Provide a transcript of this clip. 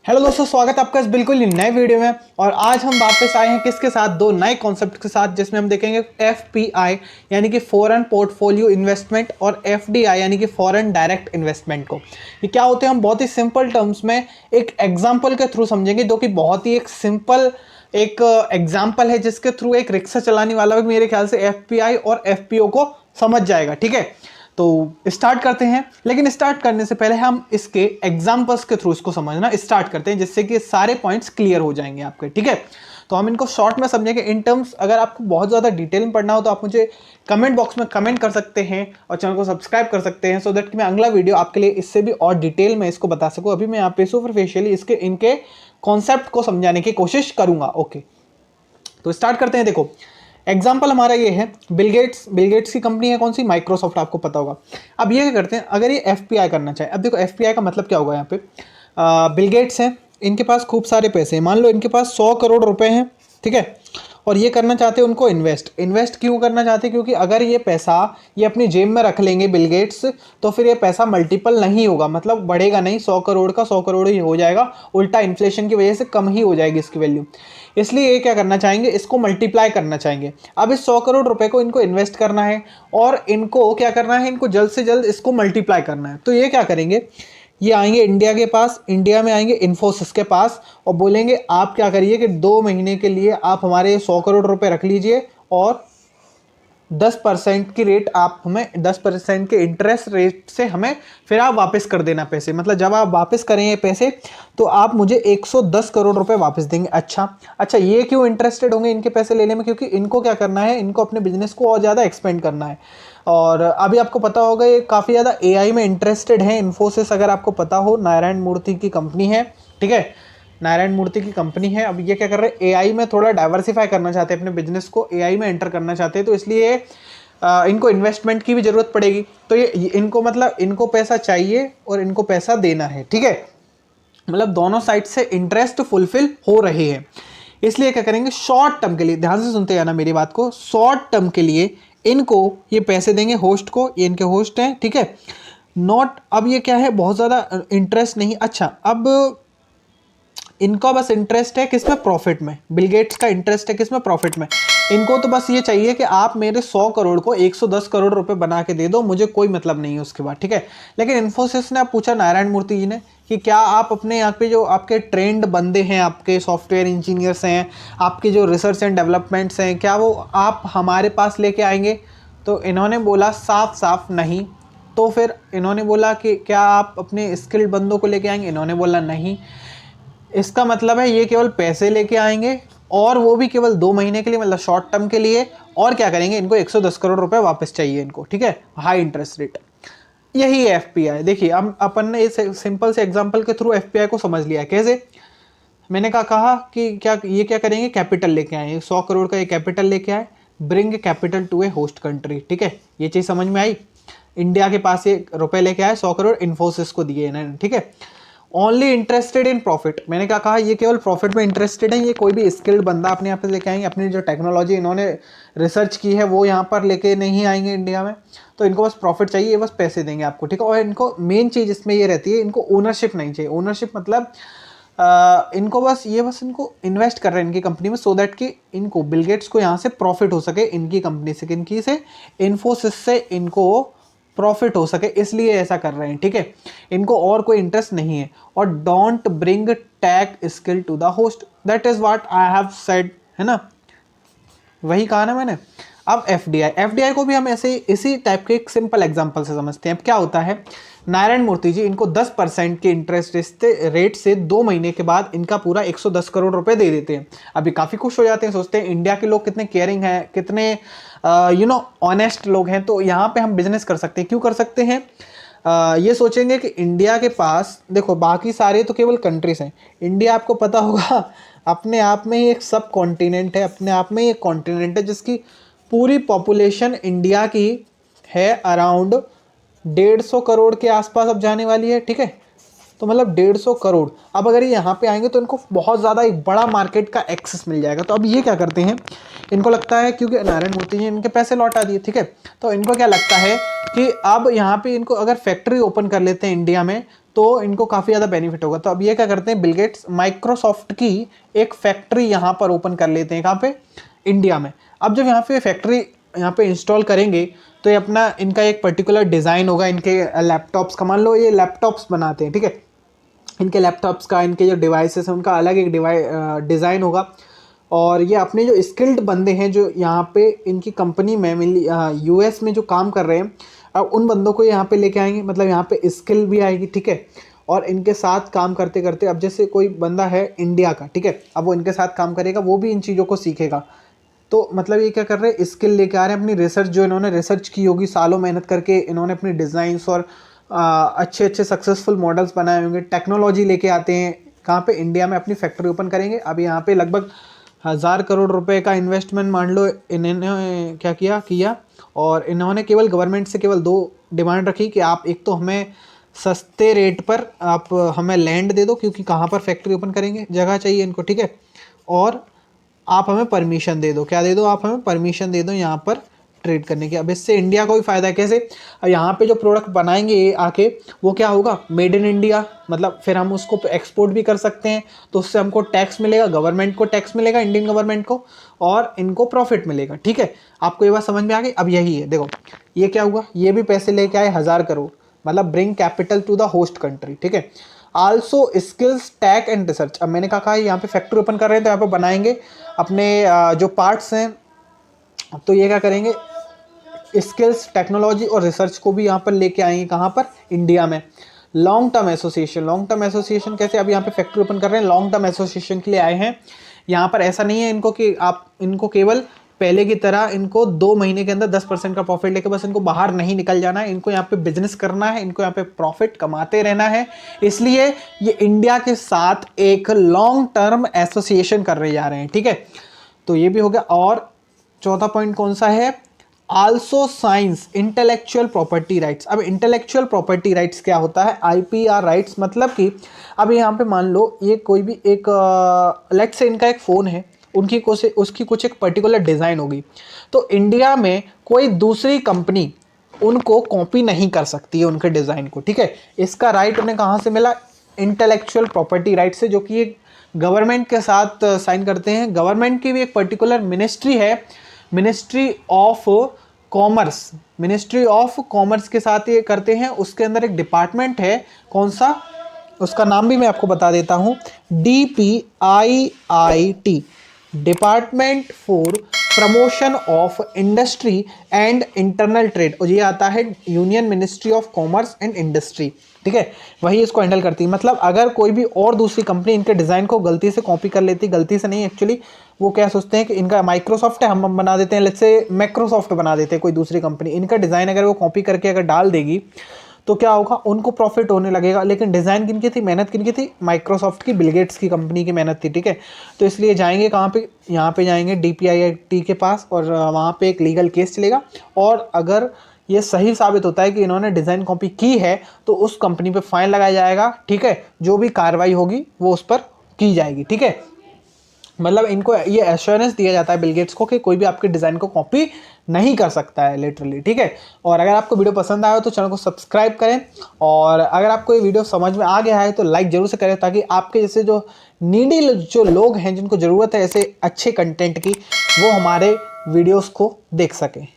Hello दोस्तों, स्वागत है आपका इस बिल्कुल ही नए वीडियो में। और आज हम वापस आए हैं किसके साथ, दो नए कॉन्सेप्ट के साथ, जिसमें हम देखेंगे एफपीआई यानी कि फॉरेन पोर्टफोलियो इन्वेस्टमेंट और एफडीआई यानी कि फॉरेन डायरेक्ट इन्वेस्टमेंट को। ये क्या होते हैं हम बहुत ही सिंपल टर्म्स में एक एग्जाम्पल के थ्रू समझेंगे, जो कि बहुत ही एक सिंपल एक एग्जाम्पल है, जिसके थ्रू एक रिक्शा चलाने वाला भी मेरे ख्याल से एफपीआई और एफपीओ को समझ जाएगा। ठीक है, तो स्टार्ट करते हैं। लेकिन स्टार्ट करने से पहले हम इसके एग्जांपल्स के थ्रू इसको समझना स्टार्ट करते हैं, जिससे कि सारे पॉइंट्स क्लियर हो जाएंगे आपके। ठीक है, तो हम इनको शॉर्ट में समझेंगे इन टर्म्स। अगर आपको बहुत ज़्यादा डिटेल में पढ़ना हो तो आप मुझे कमेंट बॉक्स में कमेंट कर सकते हैं और चैनल को सब्सक्राइब कर सकते हैं, सो दैट कि मैं अगला वीडियो आपके लिए इससे भी और डिटेल में इसको बता सकूँ। अभी मैं यहाँ पे सुपरफिशियली इसके इनके कॉन्सेप्ट को समझाने की कोशिश करूँगा। ओके, तो स्टार्ट करते हैं। देखो, एग्जाम्पल हमारा ये है बिल गेट्स की कंपनी है कौन सी, माइक्रोसॉफ्ट, आपको पता होगा। अब ये क्या करते हैं, अगर ये एफपीआई करना चाहे, अब देखो एफपीआई का मतलब क्या होगा। यहाँ पे बिल गेट्स हैं, इनके पास खूब सारे पैसे हैं, मान लो इनके पास 100 करोड़ रुपए हैं। ठीक है, और ये करना चाहते हैं उनको इन्वेस्ट क्यों करना चाहते हैं, क्योंकि अगर ये पैसा ये अपनी जेब में रख लेंगे बिल गेट्स, तो फिर ये पैसा मल्टीपल नहीं होगा, मतलब बढ़ेगा नहीं। 100 करोड़ का 100 करोड़ ही हो जाएगा, उल्टा इन्फ्लेशन की वजह से कम ही हो जाएगी इसकी वैल्यू। इसलिए ये क्या करना चाहेंगे, इसको मल्टीप्लाई करना चाहेंगे। अब इस 100 करोड़ रुपए को इनको इन्वेस्ट करना है और इनको क्या करना है, इनको जल्द से जल्द इसको मल्टीप्लाई करना है। तो ये क्या करेंगे, ये आएंगे इंडिया के पास, इंडिया में आएंगे इन्फोसिस के पास और बोलेंगे आप क्या करिए कि 2 महीने के लिए आप हमारे 100 करोड़ रुपए रख लीजिए और 10% की रेट आप हमें 10% के इंटरेस्ट रेट से हमें फिर आप वापस कर देना पैसे। मतलब जब आप वापस करें ये पैसे तो आप मुझे 110 करोड़ रुपए वापस देंगे। अच्छा, ये क्यों इंटरेस्टेड होंगे इनके पैसे लेने में, क्योंकि इनको क्या करना है, इनको अपने बिजनेस को और ज़्यादा एक्सपेंड करना है। और अभी आपको पता होगा ये काफ़ी ज़्यादा एआई में इंटरेस्टेड है। इन्फोसिस, अगर आपको पता हो, नारायण मूर्ति की कंपनी है। ठीक है, नारायण मूर्ति की कंपनी है। अब ये क्या कर रहे हैं, एआई में थोड़ा डाइवर्सिफाई करना चाहते हैं, अपने बिजनेस को एआई में एंटर करना चाहते हैं, तो इसलिए इनको इन्वेस्टमेंट की भी ज़रूरत पड़ेगी। तो ये इनको मतलब इनको पैसा चाहिए और इनको पैसा देना है। ठीक है, मतलब दोनों साइड से इंटरेस्ट फुलफिल हो रहे हैं। इसलिए क्या करेंगे, शॉर्ट टर्म के लिए, ध्यान से सुनते जाना मेरी बात को, शॉर्ट टर्म के लिए इनको ये पैसे देंगे होस्ट को, ये इनके होस्ट हैं। ठीक है, नॉट, अब ये क्या है, बहुत ज़्यादा इंटरेस्ट नहीं। अच्छा, अब इनका बस इंटरेस्ट है किसमें, प्रॉफिट में। बिल गेट्स का इंटरेस्ट है किसमें, प्रॉफिट में। इनको तो बस ये चाहिए कि आप मेरे 100 करोड़ को 110 करोड़ रुपए बना के दे दो, मुझे कोई मतलब नहीं है उसके बाद। ठीक है, लेकिन इन्फोसिस ने आप पूछा नारायण मूर्ति जी ने कि क्या आप अपने यहाँ पे जो आपके ट्रेंड बंदे हैं, आपके सॉफ्टवेयर इंजीनियर्स हैं, आपके जो रिसर्च एंड डेवलपमेंट्स हैं, क्या वो आप हमारे पास लेके आएंगे। तो इन्होंने बोला साफ साफ नहीं। तो फिर इन्होंने बोला कि क्या आप अपने स्किल्ड बंदों को लेके आएंगे, इन्होंने बोला नहीं। इसका मतलब है ये केवल पैसे लेके आएंगे और वो भी केवल 2 महीने के लिए, मतलब शॉर्ट टर्म के लिए। और क्या करेंगे, इनको 110 करोड़ रुपए वापस चाहिए इनको। ठीक है, हाई इंटरेस्ट रेट। यही है एफपीआई। देखिए, हम अपन ने इस सिंपल से एग्जांपल के थ्रू एफपीआई को समझ लिया। कैसे, मैंने कहा कि क्या ये क्या करेंगे, कैपिटल लेके आए, 100 करोड़ का ये कैपिटल लेके आए, bring capital to a host country. ठीक है, ये चीज़ समझ में आई। इंडिया के पास ये रुपए लेके आए, 100 करोड़ इन्फोसिस को दिए इन्होंने। ठीक है, ओनली इंटरेस्टेड इन प्रॉफिट। मैंने क्या कहा, ये केवल प्रॉफिट में इंटरेस्टेड है। ये कोई भी स्किल्ड बंदा अपने यहाँ पे लेके आएंगे, अपनी जो टेक्नोलॉजी इन्होंने रिसर्च की है वो यहाँ पर लेके नहीं आएंगे इंडिया में। तो इनको बस प्रॉफिट चाहिए, ये बस पैसे देंगे आपको। ठीक है, और इनको मेन चीज़ इसमें ये रहती है, इनको ओनरशिप नहीं चाहिए। ओनरशिप मतलब इनको बस इनको इन्वेस्ट कर रहे हैं इनकी कंपनी में, सो दैट कि इनको बिल गेट्स को यहाँ से प्रॉफिट हो सके इनकी कंपनी से, किनकी से, इन्फोसिस से इनको प्रॉफिट हो सके, इसलिए ऐसा कर रहे हैं। ठीक है, इनको और कोई इंटरेस्ट नहीं है। और don't bring tech skill to the host, that is what I have said, है ना, वही कहा ना मैंने। अब एफडीआई को भी हम ऐसे इसी टाइप के एक सिंपल एग्जांपल से समझते हैं। अब क्या होता है, नारायण मूर्ति जी इनको 10% के इंटरेस्ट रेट से 2 महीने के बाद इनका पूरा 110 करोड़ रुपए दे देते हैं। अभी काफ़ी खुश हो जाते हैं, सोचते हैं इंडिया के लोग कितने केयरिंग हैं, कितने ऑनेस्ट लोग हैं, तो यहाँ पे हम बिजनेस कर सकते हैं। क्यों कर सकते हैं, ये सोचेंगे कि इंडिया के पास, देखो बाकी सारे तो केवल कंट्रीज हैं, इंडिया आपको पता होगा अपने आप में ही एक सब कॉन्टिनेंट है, अपने आप में ही एक कॉन्टिनेंट है, जिसकी पूरी पॉपुलेशन इंडिया की है अराउंड 150 करोड़ के आसपास अब जाने वाली है। ठीक है, तो मतलब 150 करोड़। अब अगर ये यहाँ पे आएंगे तो इनको बहुत ज़्यादा एक बड़ा मार्केट का एक्सेस मिल जाएगा। तो अब ये क्या करते हैं, इनको लगता है, क्योंकि नारायण मूर्ति ने इनके पैसे लौटा दिए। ठीक है, तो इनको क्या लगता है कि अब यहाँ पे इनको अगर फैक्ट्री ओपन कर लेते हैं इंडिया में, तो इनको काफ़ी ज़्यादा बेनिफिट होगा। तो अब ये क्या करते हैं, बिल गेट्स माइक्रोसॉफ्ट की एक फैक्ट्री यहाँ पर ओपन कर लेते हैं, कहाँ पे, इंडिया में। अब जब यहाँ पे फैक्ट्री यहाँ पे इंस्टॉल करेंगे तो ये अपना इनका एक पर्टिकुलर डिज़ाइन होगा इनके लैपटॉप्स का। मान लो ये लैपटॉप्स बनाते हैं, ठीक है, इनके लैपटॉप्स का, इनके जो डिवाइसेस हैं उनका अलग एक डिज़ाइन होगा। और ये अपने जो स्किल्ड बंदे हैं जो यहाँ पे इनकी कंपनी में मिली यूएस में जो काम कर रहे हैं, अब उन बंदों को यहाँ पे लेके आएंगे, मतलब यहाँ पे स्किल भी आएगी, ठीक है। और इनके साथ काम करते करते, अब जैसे कोई बंदा है इंडिया का, ठीक है, अब वो इनके साथ काम करेगा, वो भी इन चीज़ों को सीखेगा। तो मतलब ये क्या कर रहे हैं, स्किल लेके आ रहे हैं, अपनी रिसर्च जो इन्होंने रिसर्च की होगी सालों मेहनत करके, इन्होंने अपने डिज़ाइंस और अच्छे अच्छे सक्सेसफुल मॉडल्स बनाए होंगे, टेक्नोलॉजी लेके आते हैं कहाँ पे, इंडिया में अपनी फैक्ट्री ओपन करेंगे। अब यहाँ पे लगभग 1000 करोड़ रुपए का इन्वेस्टमेंट मान लो इन्होंने क्या किया। और इन्होंने केवल गवर्नमेंट से केवल 2 डिमांड रखी कि आप एक तो हमें सस्ते रेट पर आप हमें लैंड दे दो, क्योंकि कहाँ पर फैक्ट्री ओपन करेंगे, जगह चाहिए इनको, ठीक है, और आप हमें परमिशन दे दो। क्या दे दो, आप हमें परमिशन दे दो यहाँ पर ट्रेड करने की। अब इससे इंडिया को भी फ़ायदा है, कैसे, अब यहाँ पे जो प्रोडक्ट बनाएंगे ये आके, वो क्या होगा, मेड इन इंडिया, मतलब फिर हम उसको एक्सपोर्ट भी कर सकते हैं, तो उससे हमको टैक्स मिलेगा, गवर्नमेंट को टैक्स मिलेगा, इंडियन गवर्नमेंट को, और इनको प्रॉफिट मिलेगा, ठीक है। आपको ये बात समझ में आ गई। अब यही है, देखो ये क्या हुआ, ये भी पैसे लेके आए 1000 करोड़, मतलब bring capital to the host country, ठीक है। Also skills tech and research. अब मैंने कहा यहाँ पे फैक्ट्री ओपन कर रहे हैं तो यहाँ पे बनाएंगे अपने जो पार्ट्स हैं, तो ये क्या करेंगे, स्किल्स, टेक्नोलॉजी और रिसर्च को भी यहाँ पर लेके आएंगे, कहाँ पर, इंडिया में। Long term association, long term association कैसे, अब यहाँ पे फैक्ट्री ओपन कर रहे हैं, लॉन्ग टर्म एसोसिएशन के लिए आए हैं। यहाँ पर ऐसा नहीं है इनको कि आप इनको केवल पहले की तरह इनको 2 महीने के अंदर 10% का प्रॉफिट लेके बस इनको बाहर नहीं निकल जाना है, इनको यहाँ पे बिजनेस करना है, इनको यहाँ पे प्रॉफिट कमाते रहना है। इसलिए ये इंडिया के साथ एक लॉन्ग टर्म एसोसिएशन कर रहे जा रहे हैं, ठीक है। तो ये भी हो गया। और चौथा पॉइंट कौन सा है, also science intellectual property rights. अब इंटेलेक्चुअल प्रॉपर्टी राइट्स क्या होता है, आईपीआर राइट्स, मतलब कि अब यहाँ पे मान लो ये कोई भी एक लेट्स से इनका एक फ़ोन है, उसकी कुछ एक पर्टिकुलर डिज़ाइन होगी, तो इंडिया में कोई दूसरी कंपनी उनको कॉपी नहीं कर सकती है उनके डिज़ाइन को, ठीक है। इसका राइट उन्हें कहाँ से मिला, इंटेलेक्चुअल प्रॉपर्टी राइट से, जो कि एक गवर्नमेंट के साथ साइन करते हैं। गवर्नमेंट की भी एक पर्टिकुलर मिनिस्ट्री है, ministry of commerce, ministry of commerce के साथ ये करते हैं। उसके अंदर एक डिपार्टमेंट है, कौन सा, उसका नाम भी मैं आपको बता देता हूँ, DPIIT, department for promotion of industry and internal trade, और ये आता है union ministry of commerce and industry, ठीक है, वही इसको हैंडल करती है। मतलब अगर कोई भी और दूसरी कंपनी इनके डिज़ाइन को गलती से कॉपी कर लेती, गलती से नहीं एक्चुअली, वो क्या सोचते हैं कि इनका माइक्रोसॉफ्ट है, हम बना देते हैं, लेट्स से माइक्रोसॉफ्ट बना देते हैं, कोई दूसरी कंपनी इनका डिज़ाइन अगर वो कॉपी करके अगर डाल देगी तो क्या होगा, उनको प्रॉफिट होने लगेगा। लेकिन डिज़ाइन किनकी थी, मेहनत किनकी थी, माइक्रोसॉफ्ट की, बिल गेट्स की कंपनी की मेहनत थी, ठीक है। तो इसलिए जाएंगे कहाँ पे, यहाँ पे जाएंगे DPIIT के पास, और वहाँ पे एक लीगल केस चलेगा। और अगर ये सही साबित होता है कि इन्होंने डिज़ाइन कॉपी की है तो उस कंपनी पे फाइन लगाया जाएगा, ठीक है। जो भी कार्रवाई होगी वो उस पर की जाएगी, ठीक है। मतलब इनको ये एश्योरेंस दिया जाता है बिल गेट्स को कि कोई भी आपके डिज़ाइन को कॉपी नहीं कर सकता है, लिटरली, ठीक है। और अगर आपको वीडियो पसंद आया हो तो चैनल को सब्सक्राइब करें, और अगर आपको ये वीडियो समझ में आ गया है तो लाइक जरूर से करें, ताकि आपके जैसे जो नीडी जो लोग हैं जिनको ज़रूरत है ऐसे अच्छे कंटेंट की, वो हमारे वीडियोज़ को देख सकें।